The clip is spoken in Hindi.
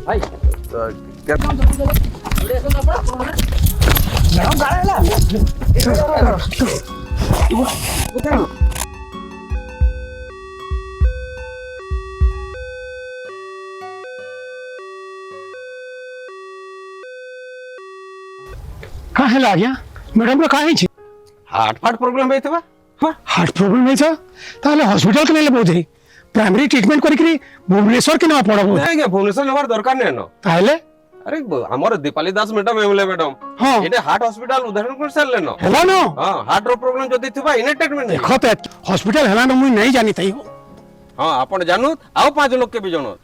भाई कहाँ है आज्ञा मैडम कहाँ है हार्ट फार्ट प्रोब्लेम होइतबा हार्ट प्रोब्लेम है ताहले हॉस्पिटल के नेले बोधे प्राइमरी ट्रीटमेंट करिकरी भुवनेश्वर के ना पड़ब नहीं भुवनेश्वर नेबार दरकार नहीं न ताहले अरे हमर दीपाली दास मैडम एमले मैडम हाँ एटे हार्ट हॉस्पिटल उदाहरण कर सारले न हेला न हां हार्ट रो प्रॉब्लम जदी थिबा इने ट्रीटमेंट नहीं देखो ते हॉस्पिटल हेला न मुई नहीं जानी तई हां आपण जानू आउ 5 लोग के भी जणो